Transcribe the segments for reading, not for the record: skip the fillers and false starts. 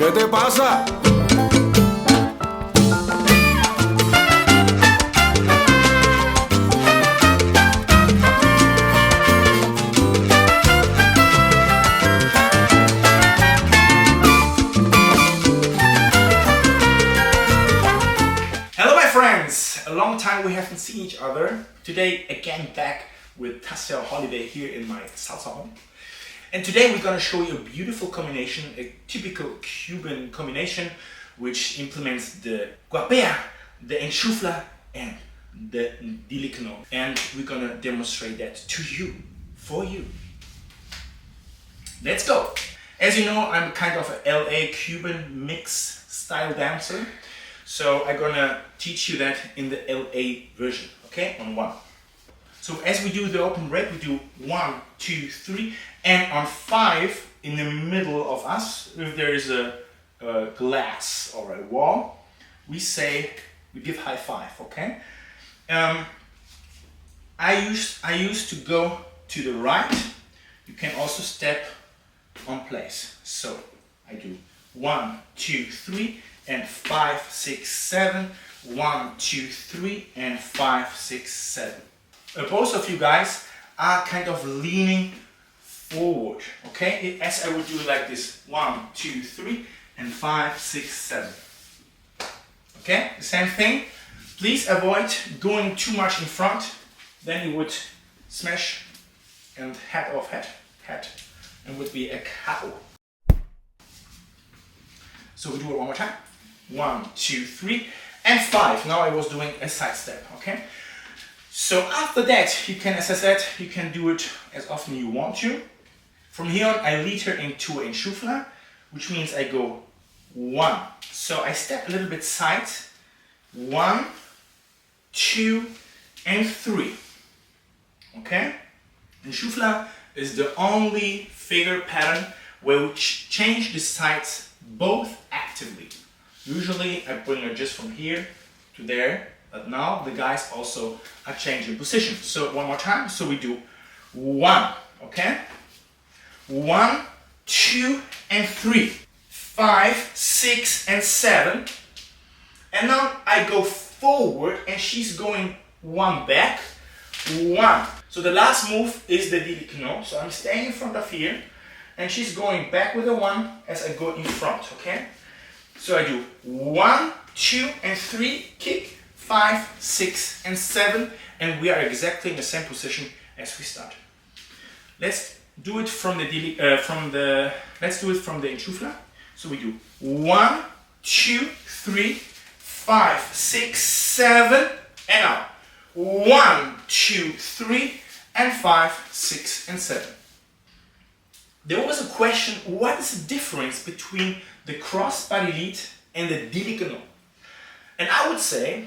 ¿Qué te pasa? Hello my friends! A long time we haven't seen each other. Today again back with Pastel Holiday here in my salsa home. And today we're gonna show you a beautiful combination, a typical Cuban combination which implements the Guapea, the Enchufla and the Dile. And we're gonna demonstrate that to you, for you. Let's go! As you know, I'm kind of a LA Cuban mix style dancer. So I'm gonna teach you that in the LA version, okay? On one. So as we do the open break, we do 1, 2, 3, and on 5 in the middle of us, if there is a glass or a wall, we give high five, okay? I used to go to the right. You can also step on place. So I do 1, 2, 3, and 5, 6, 7. 1, 2, 3, and 5, 6, 7. Both of you guys are kind of leaning forward, okay? As I would do like this, 1, 2, 3, and 5, 6, 7. Okay, the same thing. Please avoid going too much in front, then you would smash and head off head, and would be a cow. So we do it one more time. 1, 2, 3, and 5. Now I was doing a side step, okay? So after that, you can, as I said, you can do it as often you want to. From here on, I lead her into Enchufla, which means I go 1. So I step a little bit side. 1, 2, and 3. Okay? Enchufla is the only figure pattern where we change the sides both actively. Usually I bring her just from here to there, but now the guys also are changing position. So one more time. So we do 1, okay? 1, 2, and 3. 5, 6, and 7. And now I go forward and she's going 1 back. 1. So the last move is the Dile. So I'm staying in front of here and she's going back with a 1 as I go in front, okay? So I do 1, 2, and 3, kick, 5, 6, and 7, and we are exactly in the same position as we started. Let's do it from the Enchufla. So we do 1, 2, 3, 5, 6, 7, and now 1, 2, 3, and 5, 6, and 7. There was a question, what is the difference between the cross-body lead and the Dile? And I would say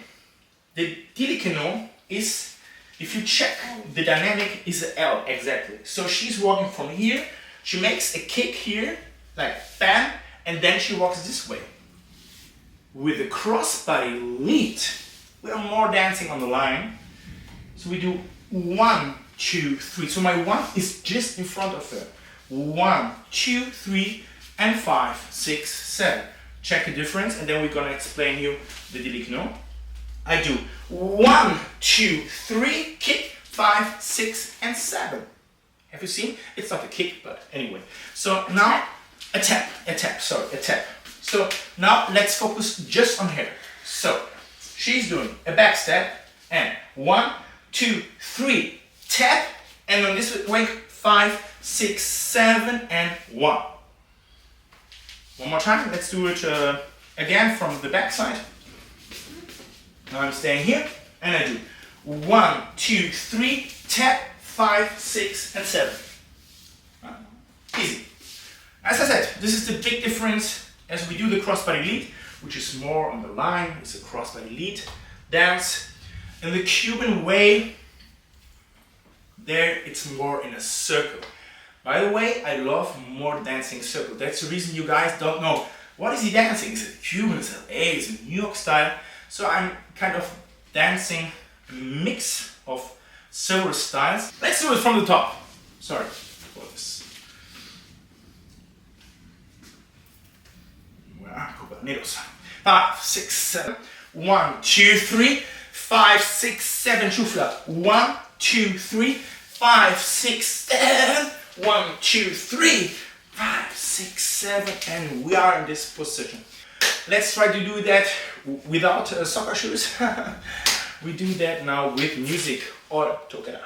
the Dile is, if you check the dynamic, is an L exactly. So she's walking from here, she makes a kick here, like bam, and then she walks this way. With the cross-body lead, we are more dancing on the line. So we do 1, 2, 3. So my 1 is just in front of her. 1, 2, 3, and 5, 6, 7. Check the difference, and then we're gonna explain you the Dile. I do 1, 2, 3, kick, 5, 6, and 7. Have you seen? It's not a kick, but anyway. So now a tap. So now let's focus just on her. So she's doing a back step and 1, 2, 3, tap, and on this way 5, 6, 7, and 1. One more time. Let's do it again from the back side. Now I'm staying here and I do 1, 2, 3, tap, 5, 6, and 7. Easy. As I said, this is the big difference as we do the crossbody lead, which is more on the line. It's a crossbody lead dance. In the Cuban way, there it's more in a circle. By the way, I love more dancing circle. That's the reason you guys don't know. What is he dancing? Is it Cuban? Is it LA? Is it New York style? So I'm kind of dancing a mix of several styles. Let's do it from the top. Sorry for this. Cuban needles. 5, 6, 7. 1, 2, 3, 5, 6, 7. Enchufla. 1, 2, 3, 5, 6, 7. 1, 2, 3, 5, 6, 7. And we are in this position. Let's try to do that without soccer shoes. We do that now with music all together.